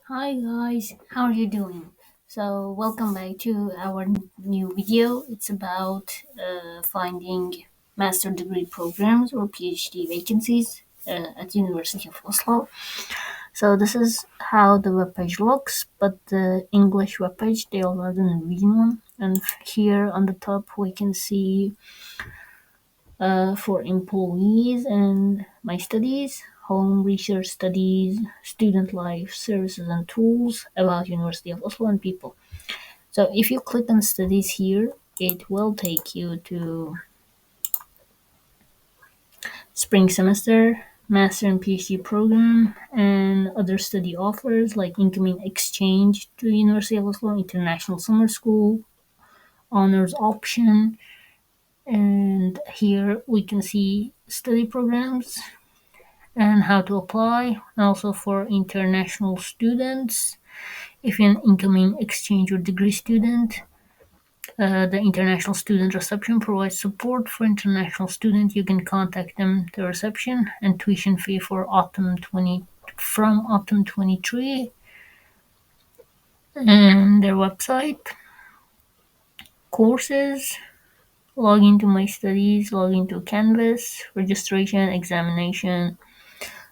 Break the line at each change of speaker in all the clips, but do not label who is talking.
Hi guys, how are you doing? So welcome back to our new video. It's about finding master degree programs or PhD vacancies at University of Oslo. So this is how the webpage looks, but the English webpage they also have the Norwegian one. And here on the top we can see for employees and my studies, home research studies, student life services and tools about University of Oslo and people. So if you click on studies here, it will take you to spring semester, master and PhD program, and other study offers like incoming exchange to University of Oslo, international summer school, honors option, and here we can see study programs and how to apply, and also for international students. If you're an incoming exchange or degree student, the International Student Reception provides support for international students. You can contact them, the reception, and tuition fee for autumn 20 from autumn 23, and their website, courses, log into my studies, log into Canvas, registration, examination,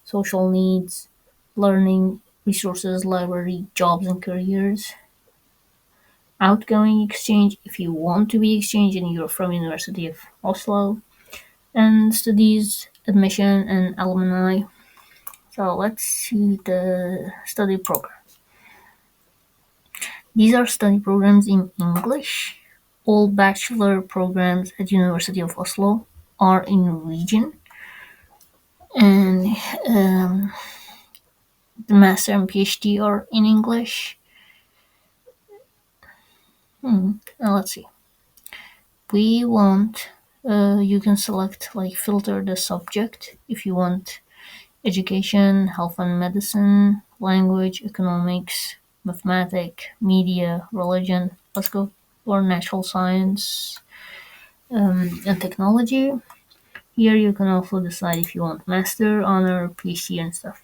social needs, learning resources, library, jobs and careers, outgoing exchange if you want to be exchanged and you're from University of Oslo, and studies, admission and alumni. So let's see the study program. These are study programs in English. All bachelor programs at University of Oslo are in Norwegian, and um, the master and PhD are in English. Now let's see. We want you can select like filter the subject if you want education, health and medicine, language, economics, mathematics, media, religion, let's go, or natural science and technology. Here you can also decide if you want master, honor, PhD and stuff.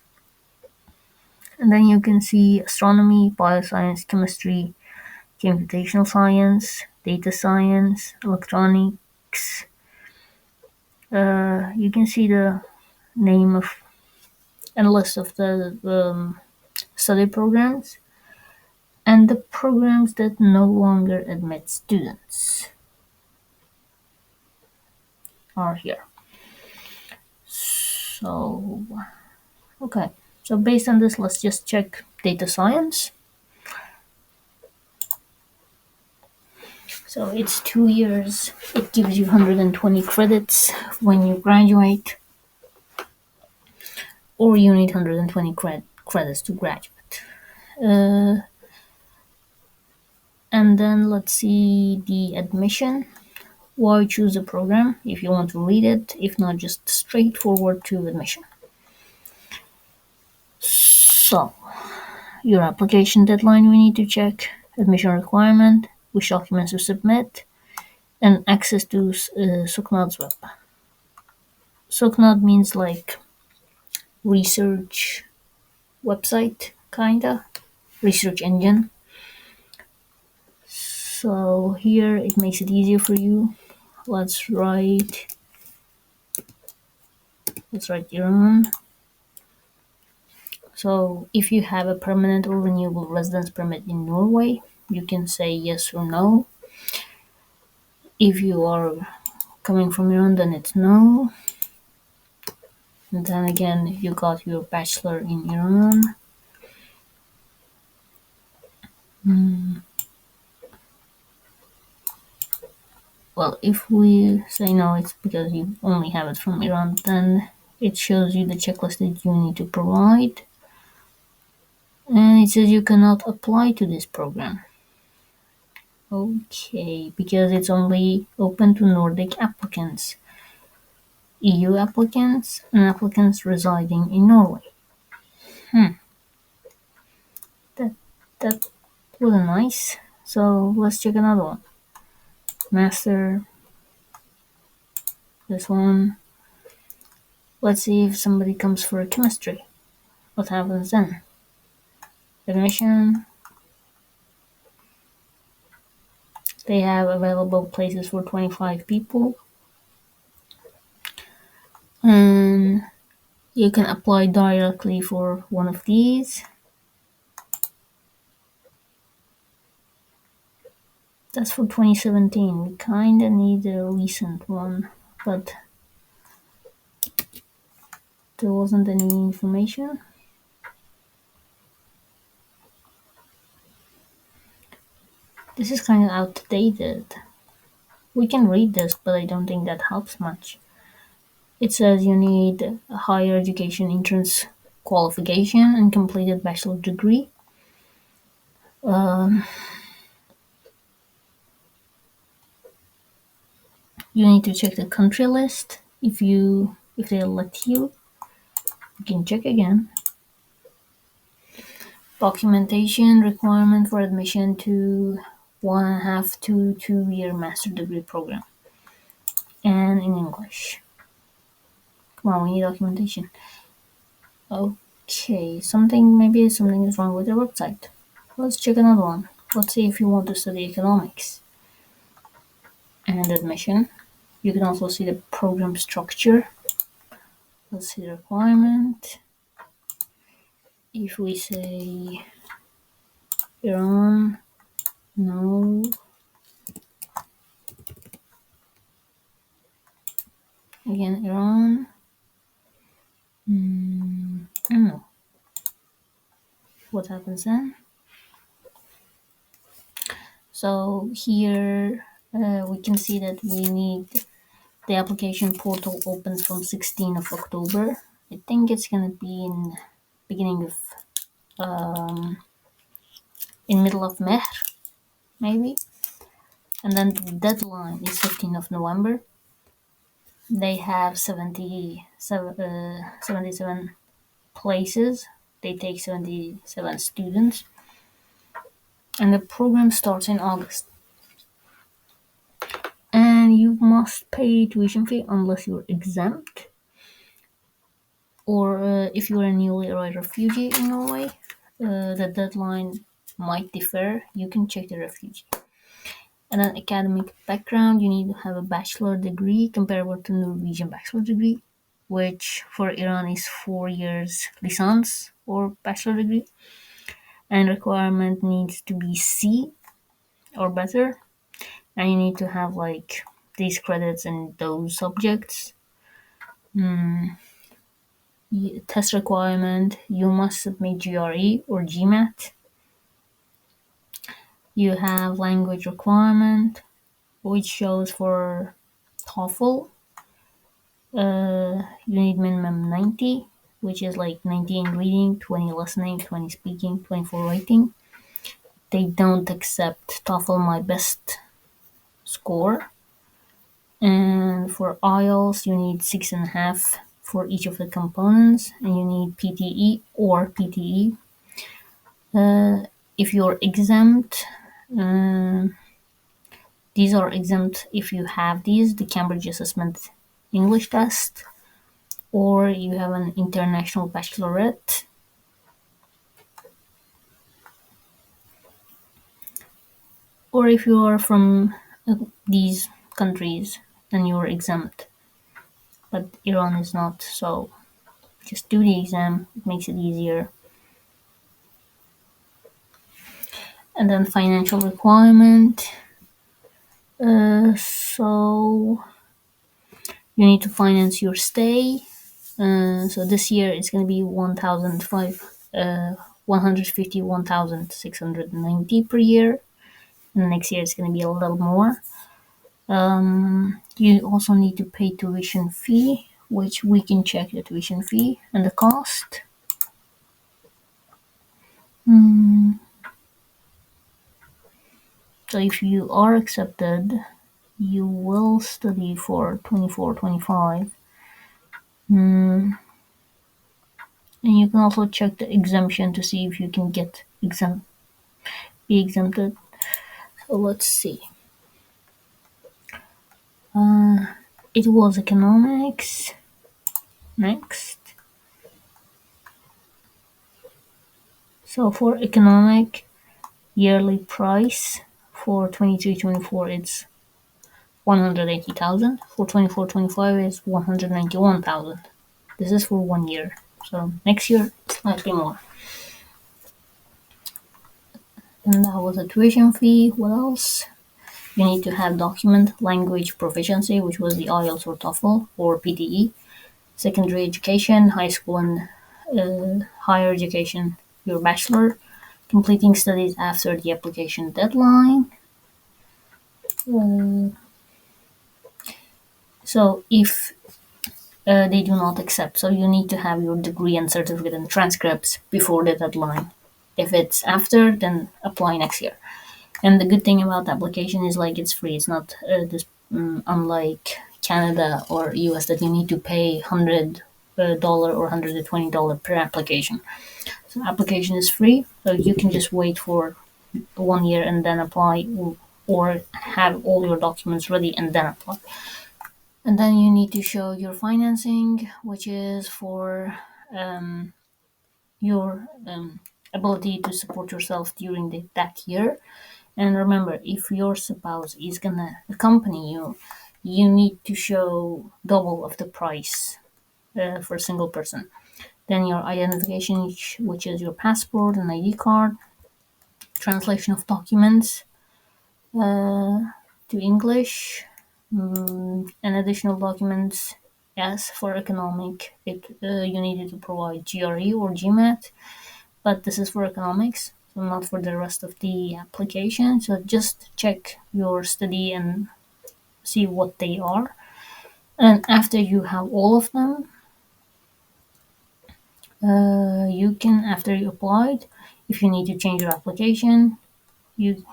And then you can see astronomy, bioscience, chemistry, computational science, data science, electronics. You can see the name of and list of the study programs and the programs that no longer admit students are here. So, okay. So based on this, let's just check data science. So it's 2 years. It gives you 120 credits when you graduate, or you need 120 credits to graduate. Uh, and then let's see the admission. Why choose a program if you want to read it, if not just straightforward to admission. So, your application deadline we need to check, admission requirement, which documents to submit, and access to Soknad's web. Soknad means like research website, kinda, research engine. So here it makes it easier for you. Let's write Iran. So if you have a permanent or renewable residence permit in Norway, you can say yes or no. If you are coming from Iran, then it's no. And then again, if you got your bachelor in Iran, well, if we say no, it's because you only have it from Iran, then it shows you the checklist that you need to provide. And it says you cannot apply to this program. Okay, because it's only open to Nordic applicants, EU applicants, and applicants residing in Norway. That that wasn't nice. So let's check another one. Master, this one. Let's see if somebody comes for chemistry. What happens then? admission. They have available places for 25 people. And you can apply directly for one of these. That's for 2017. We kinda need a recent one, but there wasn't any information. This is kind of outdated. We can read this, but I don't think that helps much. It says you need a higher education entrance qualification and completed bachelor degree. Um, you need to check the country list. If they let you, you can check again. Documentation requirement for admission to 1.5 to 2 year master degree program, and in English. Come on, we need documentation. Okay, maybe something is wrong with their website. Let's check another one. Let's see if you want to study economics and admission. You can also see the program structure. Let's see the requirement. If we say Iran, no. Again, Iran. No. What happens then? So here we can see that we need the application portal opens from 16th of October. I think it's gonna be in beginning of in middle of May, maybe. And then the deadline is 15th of November. They have 77 places. They take 77 students. And the program starts in August. And you must pay tuition fee unless you're exempt. Or if you're a newly arrived refugee in Norway, the deadline might differ. You can check the refugee. And then academic background, you need to have a bachelor degree comparable to Norwegian bachelor degree, which for Iran is 4 years licence or bachelor degree. And requirement needs to be C or better. And you need to have like these credits in those subjects. Test requirement, you must submit GRE or GMAT. You have language requirement, which shows for TOEFL, you need minimum 90, which is like 90 in reading, 20 listening, 20 speaking, 24 writing. They don't accept TOEFL my best score. And for IELTS, you need 6.5 for each of the components, and you need PTE or PTE. If you're exempt, these are exempt if you have the Cambridge Assessment English test, or you have an international baccalaureate. Or if you are from these countries, then you're exempt. But Iran is not, so just do the exam, it makes it easier. And then financial requirement. So you need to finance your stay. So this year it's going to be 151,690 per year, and next year it's going to be a little more. You also need to pay tuition fee, which we can check the tuition fee and the cost. So if you are accepted, you will study for 24-25. And you can also check the exemption to see if you can be exempted. So let's see. It was economics. Next. So for economic yearly price for 23-24, it's 180,000. For 24-25, it's 191,000. This is for 1 year. So next year, slightly more. And that was a tuition fee. What else? You need to have document language proficiency, which was the IELTS or TOEFL or PTE. Secondary education, high school and higher education, your bachelor. Completing studies after the application deadline. Uh, so if they do not accept, so you need to have your degree and certificate and transcripts before the deadline. If it's after, then apply next year. And the good thing about the application is like it's free. It's not unlike Canada or US that you need to pay $100 or $120 per application. So application is free, so you can just wait for 1 year and then apply, or have all your documents ready and then apply. And then you need to show your financing, which is for your ability to support yourself during that year. And remember, if your spouse is gonna accompany you, you need to show double of the price for a single person. Then your identification, which is your passport and ID card, translation of documents to English, and additional documents. Yes, for economic, you needed to provide GRE or GMAT, but this is for economics, so not for the rest of the application. So just check your study and see what they are. And after you have all of them, you can, after you applied, if you need to change your application, you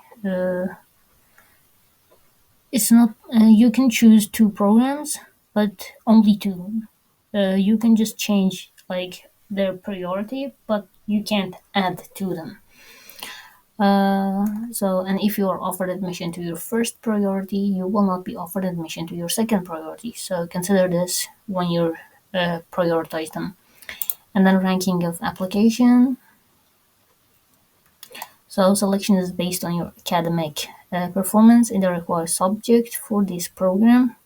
it's not you can choose two programs, but only two. You can just change like their priority, but you can't add to them. And if you are offered admission to your first priority, you will not be offered admission to your second priority. So consider this when you prioritize them. And then ranking of application. So selection is based on your academic performance in the required subject for this program.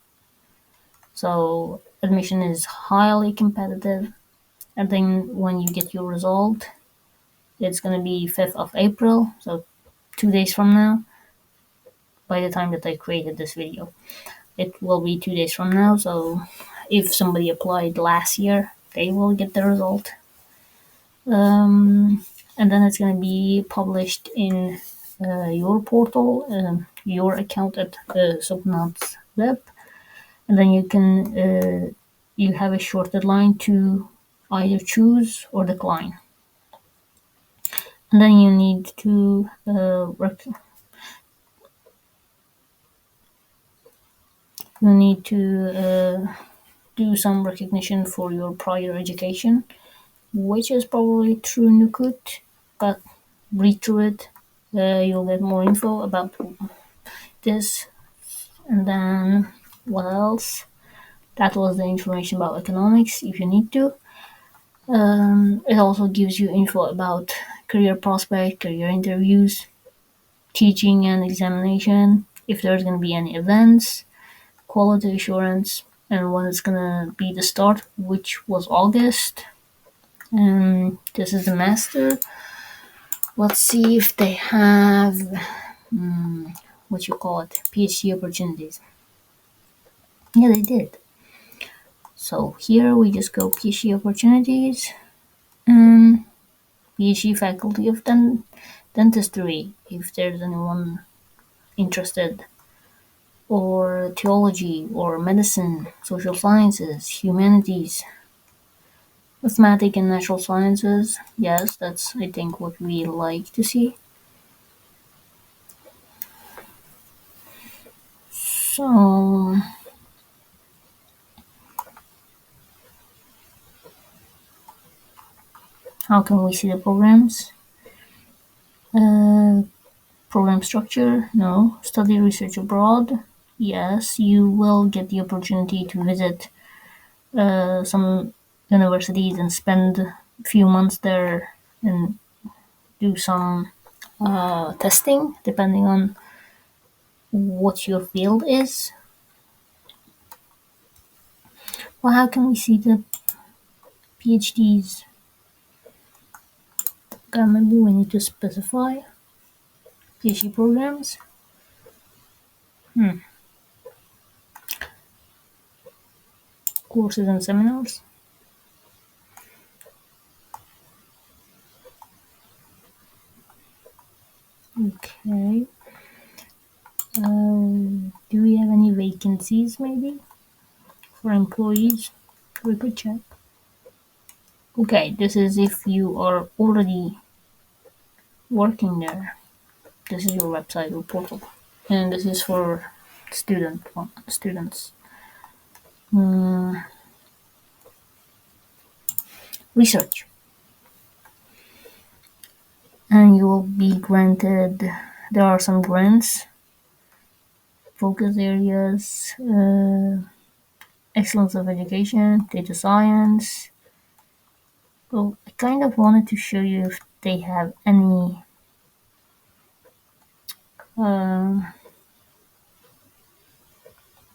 So admission is highly competitive. And then when you get your result, it's going to be 5th of April, so 2 days from now. By the time that I created this video, it will be 2 days from now. So if somebody applied last year, they will get the result. And then it's going to be published in your portal, your account at Sopnad's web, and then you have a short deadline to either choose or decline. And then you need to do some recognition for your prior education, which is probably through Nukut, but read through it. You'll get more info about this. And then what else? That was the information about economics if you need to. It also gives you info about career prospect, career interviews, teaching and examination, if there's going to be any events, quality assurance, and when it's going to be the start, which was August. And this is the master. Let's see if they have what you call it, PhD opportunities. Yeah, they did. So here we just go PhD opportunities and PhD faculty of dentistry, if there's anyone interested, or theology, or medicine, social sciences, humanities, mathematics and natural sciences. Yes, that's I think what we like to see. So how can we see the programs? Program structure, no. Study research abroad, yes. You will get the opportunity to visit some universities and spend a few months there and do some testing depending on what your field is. Well, how can we see the PhDs? Maybe we need to specify PhD programs. Courses and seminars. Okay. Do we have any vacancies maybe for employees? We could check. Okay, this is if you are already working there. This is your website or portal, and this is for students. Research, and you will be granted. There are some grants, focus areas, excellence of education, data science. Well, I kind of wanted to show you if they have any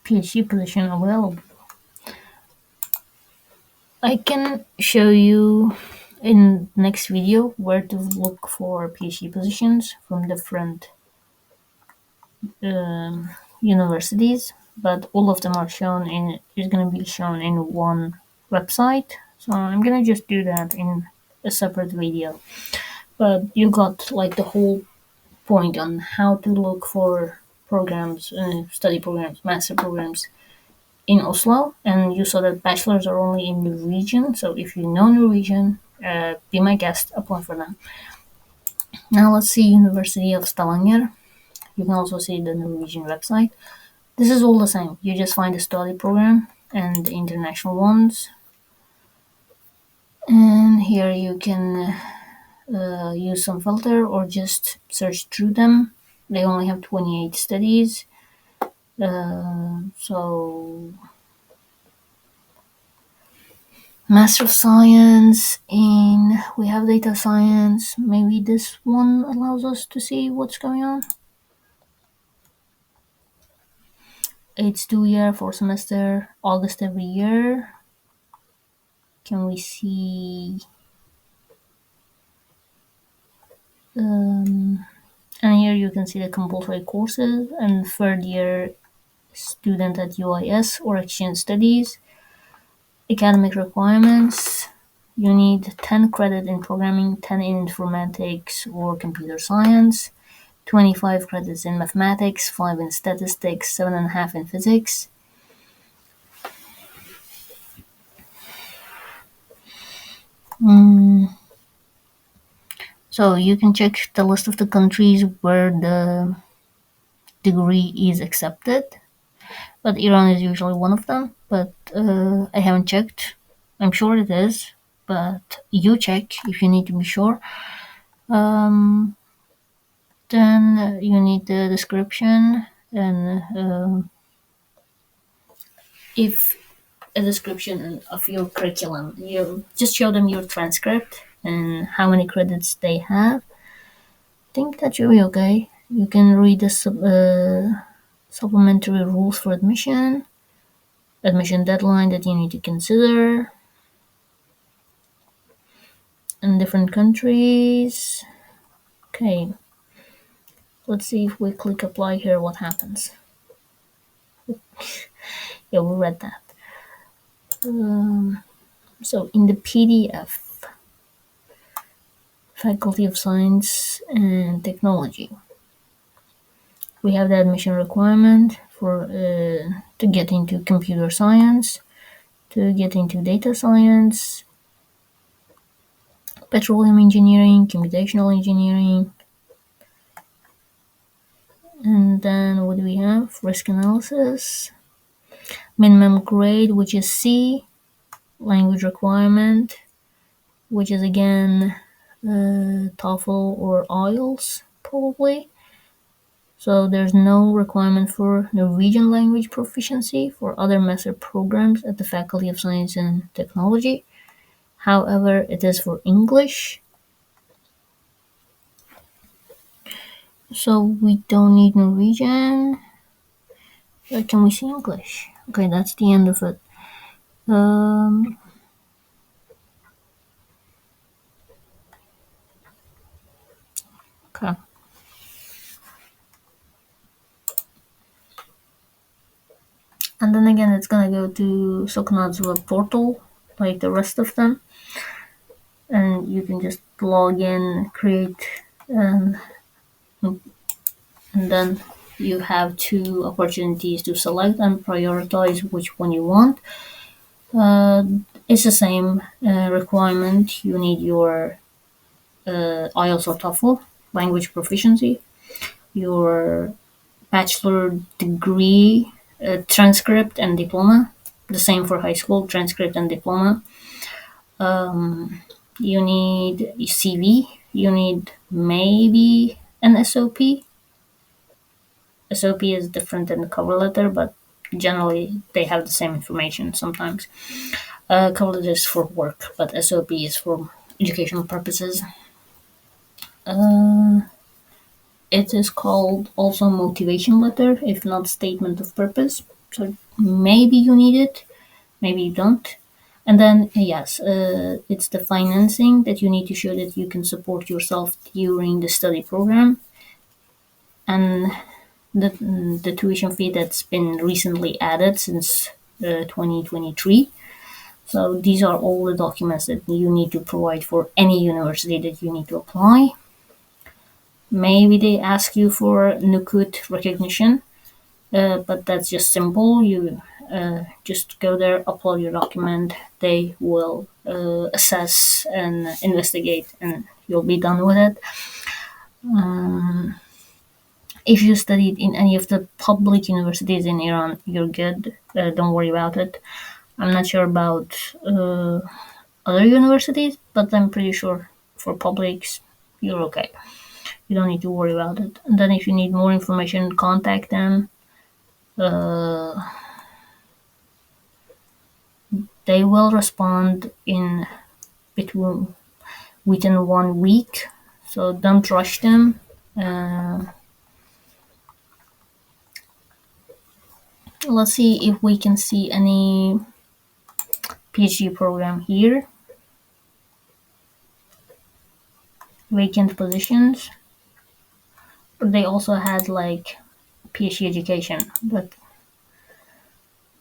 PhD position available. I can show you in next video where to look for PhD positions from different universities, but all of them are shown in is going to be shown in one website. So I'm going to just do that in a separate video. But you got like the whole point on how to look for programs, study programs, master programs in Oslo, and you saw that bachelors are only in Norwegian. So if you know Norwegian, be my guest, apply for them. Now let's see University of Stavanger. You can also see the Norwegian website. This is all the same. You just find the study program and the international ones. And here you can use some filter or just search through them. They only have 28 studies. So Master of Science, and we have Data Science. Maybe this one allows us to see what's going on. It's 2 year, 4 semester, August every year. Can we see? And here you can see the compulsory courses and third year student at UIS or exchange studies. Academic requirements. You need 10 credit in programming, 10 in informatics or computer science, 25 credits in mathematics, 5 in statistics, 7.5 in physics. So you can check the list of the countries where the degree is accepted, but Iran is usually one of them, but I haven't checked. I'm sure it is, but you check if you need to be sure. Then you need the description and if a description of your curriculum. You just show them your transcript and how many credits they have. I think that should be okay. You can read the supplementary rules for admission deadline that you need to consider in different countries. Okay, let's see if we click apply here what happens. Yeah, we read that. So in the PDF, Faculty of Science and Technology, we have the admission requirement for to get into computer science, to get into data science, petroleum engineering, computational engineering, and then what do we have? Risk analysis, minimum grade, which is C, language requirement, which is again TOEFL or IELTS probably. So there's no requirement for Norwegian language proficiency for other master programs at the Faculty of Science and Technology. However, it is for English. So we don't need Norwegian. Can we see English? Okay, that's the end of it. Um, okay. And then again, it's gonna go to Soknad's web portal, like the rest of them, and you can just log in, create, and then you have two opportunities to select and prioritize which one you want. Uh, it's the same requirement. You need your IELTS or TOEFL language proficiency, your bachelor degree transcript and diploma. The same for high school transcript and diploma. You need a CV. You need maybe an SOP. SOP is different than the cover letter, but generally they have the same information sometimes. Cover letter is for work, but SOP is for educational purposes. Uh, it is called also motivation letter, if not statement of purpose. So maybe you need it, maybe you don't. And then, yes, it's the financing that you need to show that you can support yourself during the study program. And the tuition fee that's been recently added since 2023. So these are all the documents that you need to provide for any university that you need to apply. Maybe they ask you for Nukut recognition, but that's just simple. You just go there, upload your document. They will assess and investigate, and you'll be done with it. If you studied in any of the public universities in Iran, you're good. Don't worry about it. I'm not sure about other universities, but I'm pretty sure for publics, you're okay. You don't need to worry about it. And then if you need more information, contact them. Uh, they will respond in between within 1 week, so don't rush them. Uh, let's see if we can see any PhD program here. Vacant positions. They also had like PhD education, but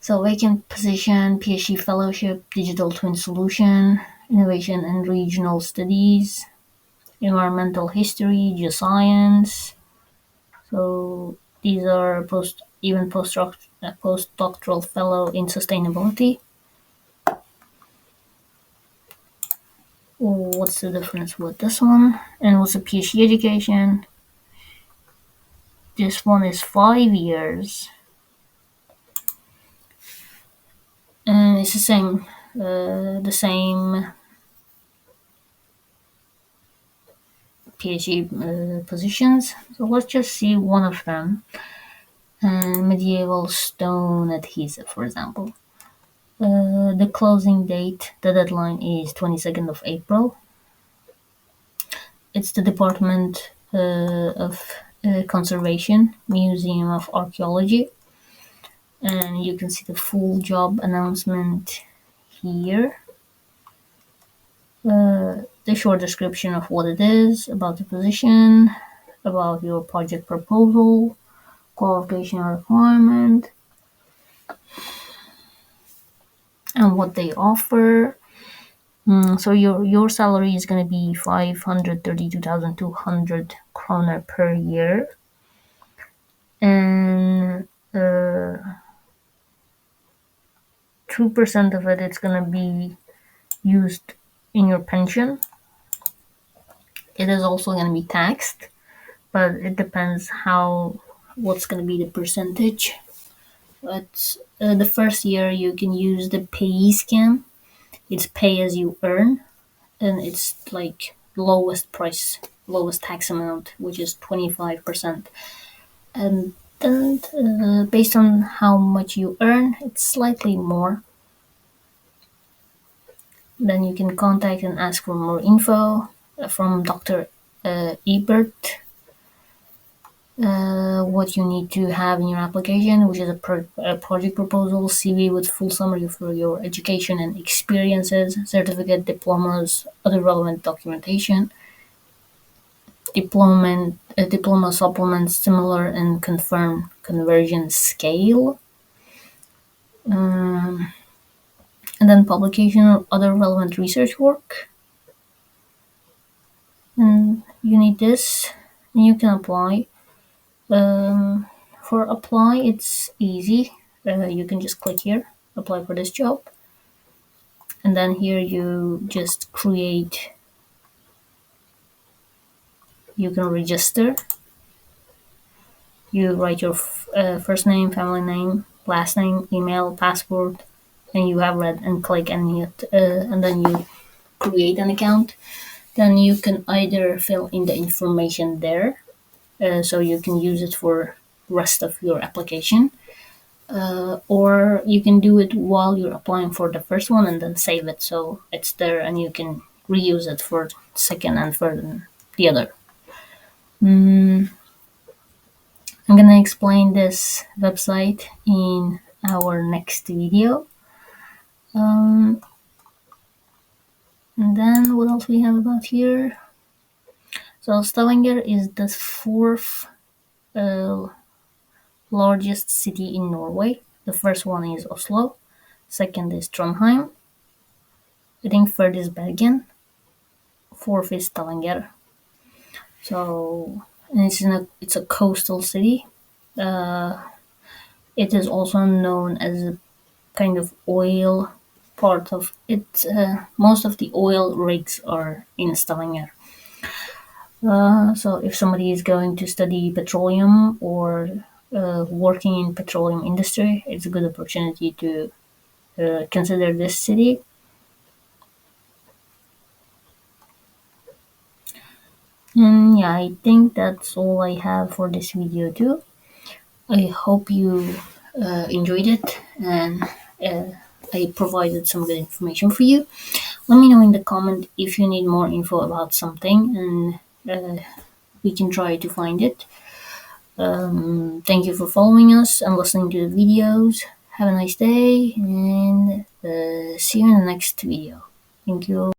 so vacant position, PhD fellowship, digital twin solution, innovation and regional studies, environmental history, geoscience. So these are postdoctoral fellow in sustainability. What's the difference with this one? And what's a PhD education? This one is 5 years, and it's the same PhD positions. So let's just see one of them. Medieval stone adhesive, for example. The closing date, the deadline is 22nd of April. It's the Department of Conservation, Museum of Archaeology. And you can see the full job announcement here. The short description of what it is, about the position, about your project proposal, qualification requirement, and what they offer. So your salary is going to be 532,200 kroner per year, and 2% of it is going to be used in your pension. It is also going to be taxed, but it depends what's going to be the percentage. But the first year you can use the pay scam. It's pay as you earn, and it's like lowest tax amount, which is 25%. And then based on how much you earn, it's slightly more. Then you can contact and ask for more info from Dr. Ebert. what you need to have in your application, which is a project proposal, CV with full summary for your education and experiences, certificate, diplomas, other relevant documentation, diploma supplements, similar and confirmed conversion scale, um, and then publication or other relevant research work. And you need this, and you can apply. Um, for apply, it's easy. You can just click here, apply for this job, and then here you just create. You can register. You write your first name, family name, last name, email, passport, and you have read and click and then you create an account. Then you can either fill in the information there, so you can use it for rest of your application, or you can do it while you're applying for the first one and then save it so it's there and you can reuse it for second and for the other. I'm gonna explain this website in our next video. And then what else we have about here? So Stavanger is the fourth uh, largest city in Norway. The first one is Oslo. Second is Trondheim. I think third is Bergen. Fourth is Stavanger. So and it's a coastal city. It is also known as a kind of oil part of it. Most of the oil rigs are in Stavanger. So if somebody is going to study petroleum or working in petroleum industry, it's a good opportunity to consider this city. And yeah, I think that's all I have for this video too. I hope you enjoyed it and I provided some good information for you. Let me know in the comment if you need more info about something and we can try to find it. Thank you for following us and listening to the videos. Have a nice day and see you in the next video. Thank you.